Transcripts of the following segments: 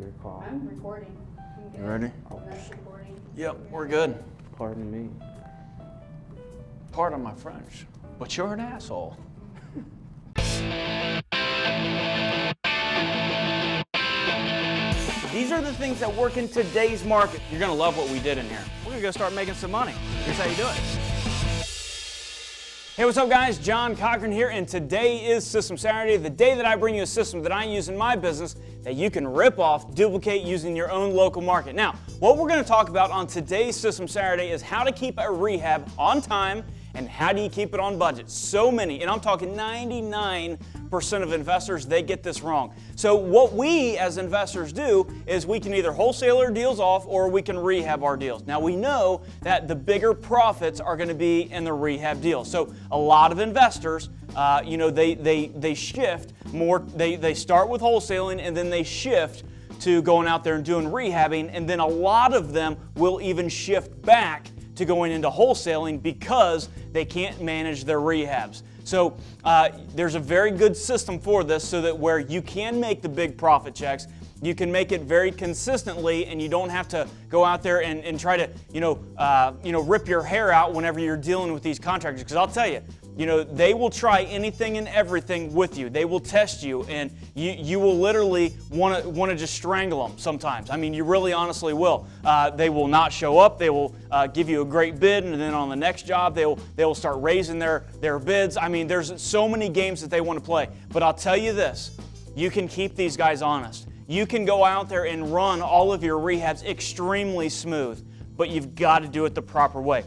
Your call. I'm recording. You ready? That's recording. Yep, we're good. Pardon me. Pardon my French, but you're an asshole. These are the things that work in today's market. You're gonna love what we did in here. We're gonna go start making some money. Here's how you do it. Hey, what's up guys? John Cochran here, and today is System Saturday, the day that I bring you a system that I use in my business that you can rip off, duplicate using your own local market. Now, what we're gonna talk about on today's System Saturday is how to keep a rehab on time and how do you keep it on budget. So many, and I'm talking 99% of investors, they get this wrong. So what we as investors do is we can either wholesale our deals off or we can rehab our deals. Now we know that the bigger profits are going to be in the rehab deals. So a lot of investors, they shift more. They start with wholesaling and then they shift to going out there and doing rehabbing, and then a lot of them will even shift back to going into wholesaling because they can't manage their rehabs. So there's a very good system for this so that where you can make the big profit checks, you can make it very consistently and you don't have to go out there and try to, rip your hair out whenever you're dealing with these contractors. Because I'll tell you, they will try anything and everything with you. They will test you, and you will literally want to just strangle them sometimes. I mean, you really honestly will. They will not show up. They will give you a great bid, and then on the next job, they will start raising their bids. I mean, there's so many games that they want to play. But I'll tell you this, you can keep these guys honest. You can go out there and run all of your rehabs extremely smooth, but you've got to do it the proper way.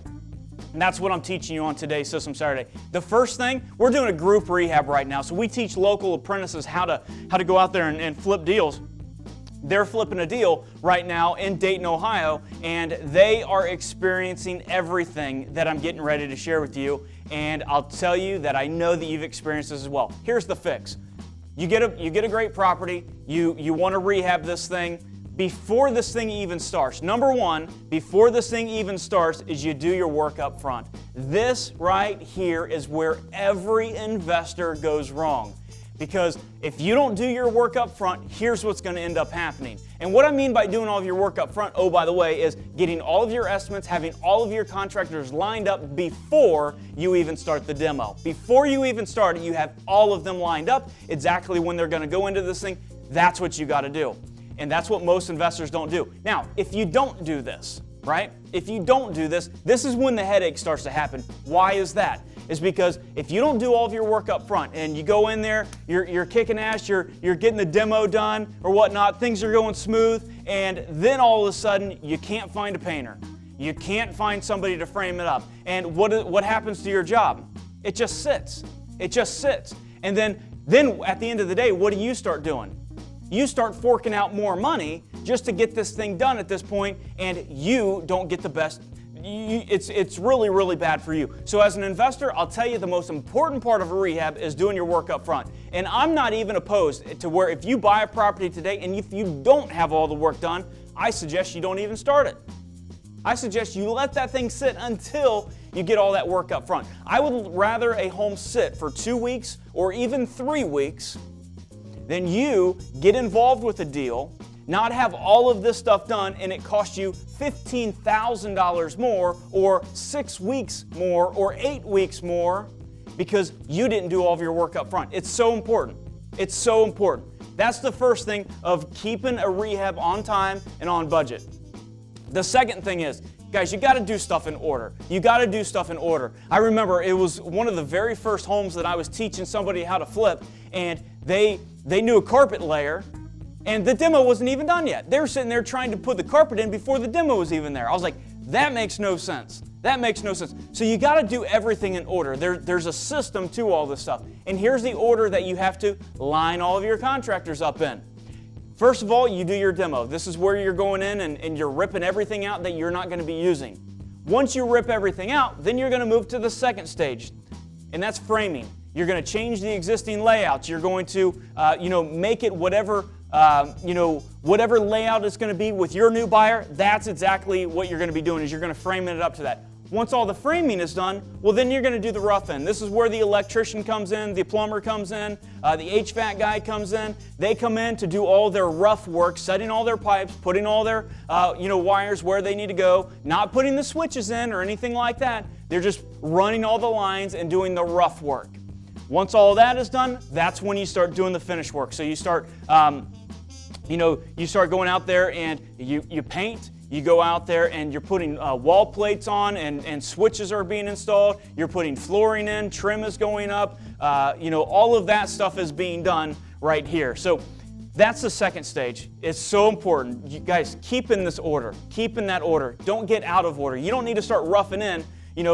And that's what I'm teaching you on today's System Saturday. The first thing, we're doing a group rehab right now. So we teach local apprentices how to go out there and flip deals. They're flipping a deal right now in Dayton, Ohio, and they are experiencing everything that I'm getting ready to share with you. And I'll tell you that I know that you've experienced this as well. Here's the fix. You get a great property, you want to rehab this thing. Before this thing even starts, number one, before this thing even starts is you do your work up front. This right here is where every investor goes wrong. Because if you don't do your work up front, here's what's going to end up happening. And what I mean by doing all of your work up front, oh, by the way, is getting all of your estimates, having all of your contractors lined up before you even start the demo. Before you even start it, you have all of them lined up, exactly when they're going to go into this thing. That's what you got to do. And that's what most investors don't do. Now, if you don't do this, right? If you don't do this, this is when the headache starts to happen. Why is that? It's because if you don't do all of your work up front and you go in there, you're kicking ass, you're getting the demo done or whatnot, things are going smooth, and then all of a sudden you can't find a painter. You can't find somebody to frame it up. And what happens to your job? It just sits. It just sits. And then at the end of the day, what do you start doing? You start forking out more money just to get this thing done at this point, and you don't get the best. It's really, really bad for you. So as an investor, I'll tell you the most important part of a rehab is doing your work up front. And I'm not even opposed to where if you buy a property today and if you don't have all the work done, I suggest you don't even start it. I suggest you let that thing sit until you get all that work up front. I would rather a home sit for 2 weeks or even 3 weeks then you get involved with a deal, not have all of this stuff done, and it costs you $15,000 more, or 6 weeks more, or 8 weeks more, because you didn't do all of your work up front. It's so important. It's so important. That's the first thing of keeping a rehab on time and on budget. The second thing is, guys, you got to do stuff in order. You got to do stuff in order. I remember it was one of the very first homes that I was teaching somebody how to flip, and they knew a carpet layer, and the demo wasn't even done yet. They were sitting there trying to put the carpet in before the demo was even there. I was like, that makes no sense. That makes no sense. So you got to do everything in order. There's a system to all this stuff. And here's the order that you have to line all of your contractors up in. First of all, you do your demo. This is where you're going in and you're ripping everything out that you're not going to be using. Once you rip everything out, then you're going to move to the second stage, and that's framing. You're going to change the existing layouts. You're going to, make it whatever layout it's going to be with your new buyer. That's exactly what you're going to be doing. Is you're going to frame it up to that. Once all the framing is done, well, then you're going to do the rough end. This is where the electrician comes in, the plumber comes in, the HVAC guy comes in. They come in to do all their rough work, setting all their pipes, putting all their wires where they need to go, not putting the switches in or anything like that. They're just running all the lines and doing the rough work. Once all that is done, that's when you start doing the finish work. So you start, you start going out there and you paint. You go out there and you're putting wall plates on and switches are being installed. You're putting flooring in, trim is going up. All of that stuff is being done right here. So that's the second stage. It's so important. You guys, keep in this order. Keep in that order. Don't get out of order. You don't need to start roughing in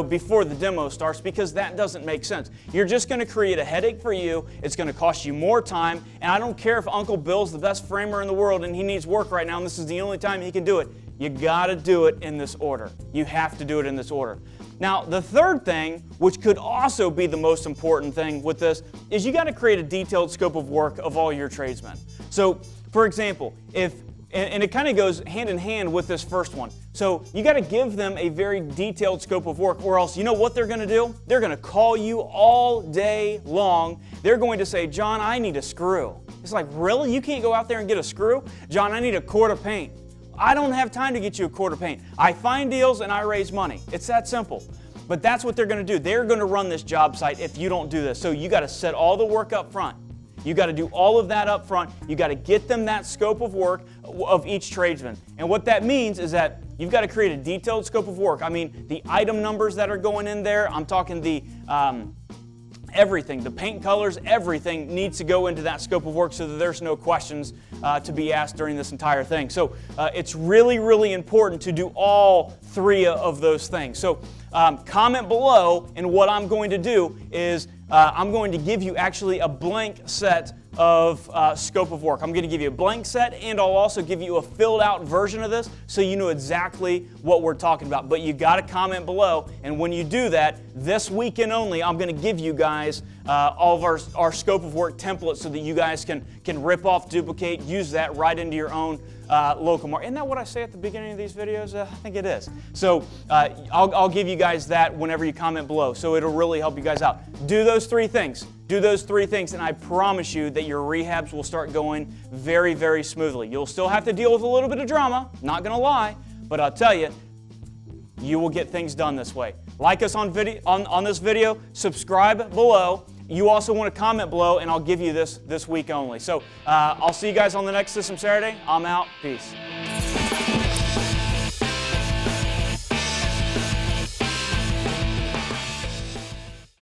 before the demo starts, because that doesn't make sense. You're just going to create a headache for you. It's going to cost you more time. And I don't care if Uncle Bill's the best framer in the world and he needs work right now and this is the only time he can do it. You got to do it in this order. You have to do it in this order. Now, the third thing, which could also be the most important thing with this, is you got to create a detailed scope of work of all your tradesmen. So, for example, and it kind of goes hand in hand with this first one. So you got to give them a very detailed scope of work, or else you know what they're going to do? They're going to call you all day long. They're going to say, John, I need a screw. It's like, really? You can't go out there and get a screw? John, I need a quart of paint. I don't have time to get you a quart of paint. I find deals and I raise money. It's that simple. But that's what they're going to do. They're going to run this job site if you don't do this. So you got to set all the work up front. You got to do all of that up front. You got to get them that scope of work of each tradesman. And what that means is that you've got to create a detailed scope of work. I mean, the item numbers that are going in there, I'm talking the everything, the paint colors, everything needs to go into that scope of work so that there's no questions to be asked during this entire thing. So it's really, really important to do all three of those things. So comment below, and what I'm going to do is I'm going to give you actually a blank set of scope of work. I'm going to give you a blank set, and I'll also give you a filled out version of this so you know exactly what we're talking about. But you got to comment below, and when you do that, this weekend only, I'm going to give you guys all of our scope of work templates so that you guys can rip off, duplicate, use that right into your own local market. Isn't that what I say at the beginning of these videos? I think it is. So I'll give you guys that whenever you comment below, so it'll really help you guys out. Do those three things. Do those three things, and I promise you that your rehabs will start going very, very smoothly. You'll still have to deal with a little bit of drama, not gonna lie, but I'll tell you, you will get things done this way. Like us on this video, subscribe below. You also want to comment below, and I'll give you this week only. So I'll see you guys on the next System Saturday. I'm out. Peace.